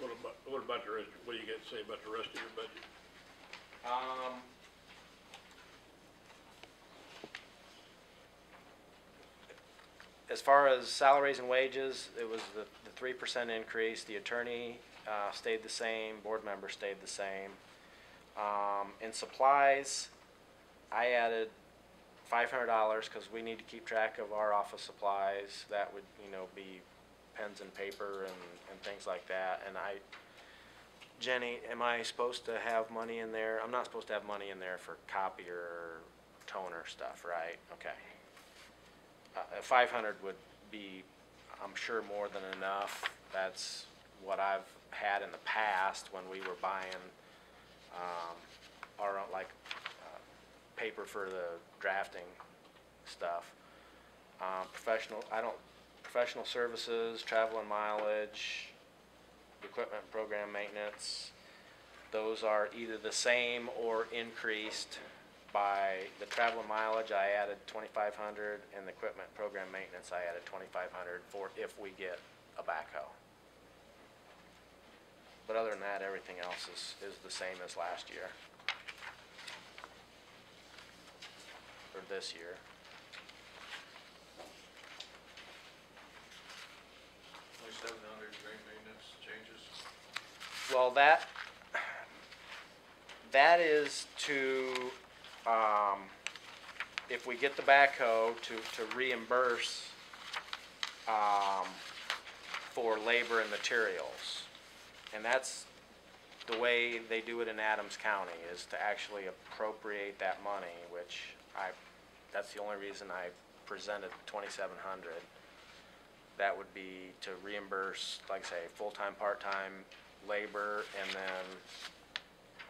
What about the rest? What do you got to say about the rest of your budget? As far as salaries and wages, it was the 3% increase. The attorney stayed the same. Board members stayed the same. In supplies, I added $500 because we need to keep track of our office supplies. That would, be pens and paper and things like that. And Jenny, am I supposed to have money in there? I'm not supposed to have money in there for copier or toner stuff, right? Okay. 500 would be, I'm sure, more than enough. That's what I've had in the past when we were buying our paper for the drafting stuff. Professional services, travel and mileage, equipment program maintenance. Those are either the same or increased. By the travel and mileage, I added $2,500, and the equipment program maintenance, I added $2,500 for if we get a backhoe. But other than that, everything else is the same as last year, or this year. $2,700 drain maintenance changes. Well, that is to if we get the backhoe to reimburse for labor and materials. And that's the way they do it in Adams County, is to actually appropriate that money, which that's the only reason I presented $2,700. That would be to reimburse, like I say, full-time, part-time labor, and then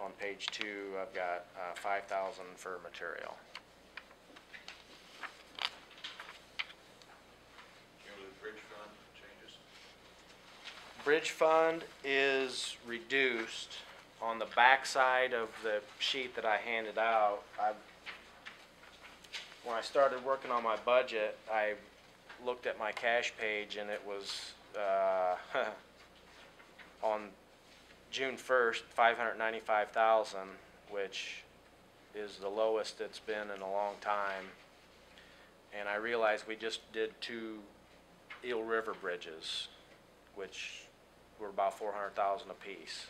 on page 2, I've got $5,000 for material. The bridge fund changes. Bridge fund is reduced. On the back side of the sheet that I handed out, when I started working on my budget, I looked at my cash page, and it was on June 1st, $595,000, which is the lowest it's been in a long time. And I realized we just did 2 Eel River bridges, which were about $400,000 apiece.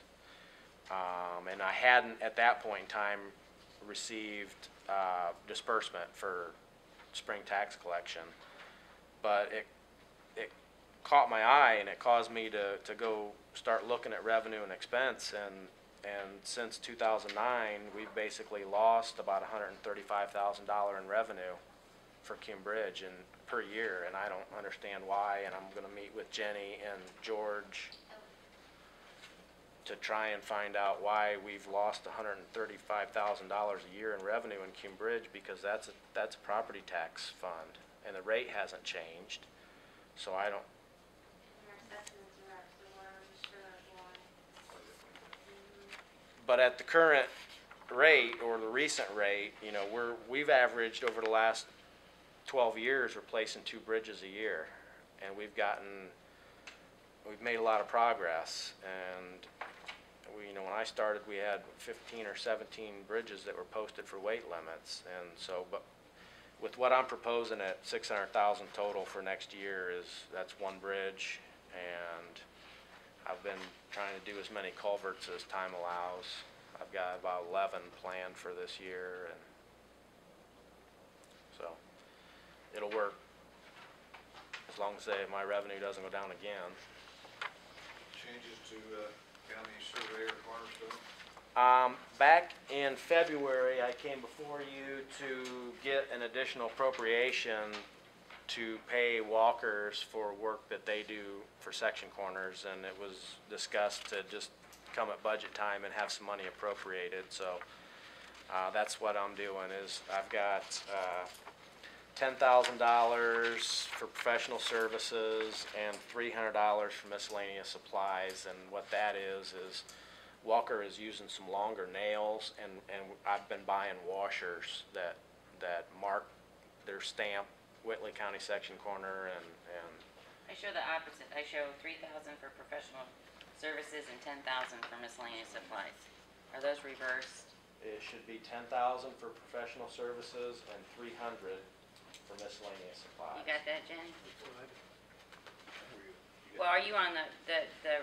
And I hadn't, at that point in time, received disbursement for spring tax collection. But it caught my eye, and it caused me to go start looking at revenue and expense, and since 2009 we've basically lost about $135,000 in revenue for Bridge and per year, and I don't understand why. And I'm going to meet with Jenny and George to try and find out why we've lost $135,000 a year in revenue in Bridge, because that's a property tax fund, and the rate hasn't changed. So I don't. But at the current rate, or the recent rate, we've averaged over the last 12 years replacing 2 bridges a year, and we've made a lot of progress. And when I started, we had 15 or 17 bridges that were posted for weight limits, and so, but with what I'm proposing at $600,000 total for next year, that's 1 bridge, and I've been trying to do as many culverts as time allows. I've got about 11 planned for this year, and so it'll work as long as my revenue doesn't go down again. Changes to county surveyor cornerstone. Back in February, I came before you to get an additional appropriation to pay walkers for work that they do for section corners, and it was discussed to just come at budget time and have some money appropriated. So that's what I'm doing. Is I've got $10,000 for professional services and $300 for miscellaneous supplies. And what that is Walker is using some longer nails, and I've been buying washers that mark their stamp Whitley County section corner and I show the opposite. I show 3,000 for professional services and 10,000 for miscellaneous supplies. Are those reversed? It should be 10,000 for professional services and 300 for miscellaneous supplies. You got that, Jen? Well, are you on the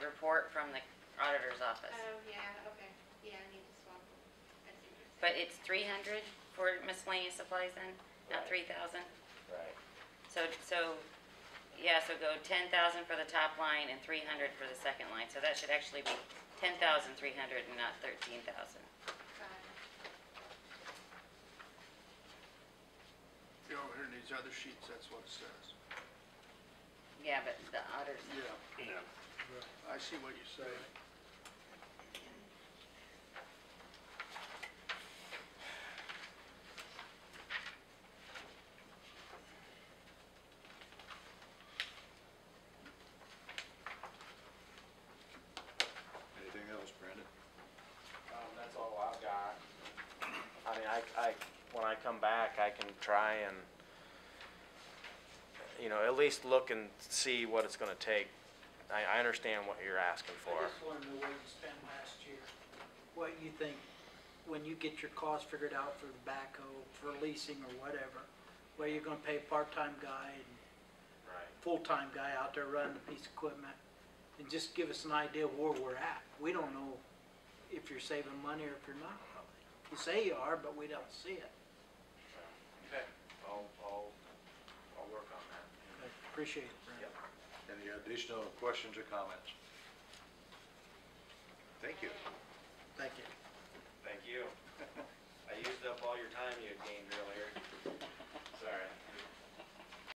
report from the auditor's office? Oh, yeah, okay. Yeah, I need to swap them. I see what you're saying. But it's 300 for miscellaneous supplies then, not Right. 3,000? Right. Yeah, so go 10,000 for the top line and 300 for the second line. So that should actually be 10,300 and not 13,000. Got it. You know, here in these other sheets, that's what it says. Yeah, but the auditors. Yeah. I see what you say. Anything else, Brandon? That's all I've got. I mean, when I come back, I can try and, you know, at least look and see what it's gonna take. I understand what you're asking for. I just wanna know what you spent last year. What you think, when you get your costs figured out for the backhoe, for leasing or whatever, where you're gonna pay a part-time guy and Right. full-time guy out there running the piece of equipment, and just give us an idea of where we're at. We don't know if you're saving money or if you're not. You say you are, but we don't see it. Okay. I'll work on that. I appreciate it, Brent. Any additional questions or comments? Thank you. Thank you. Thank you. I used up all your time you had gained earlier.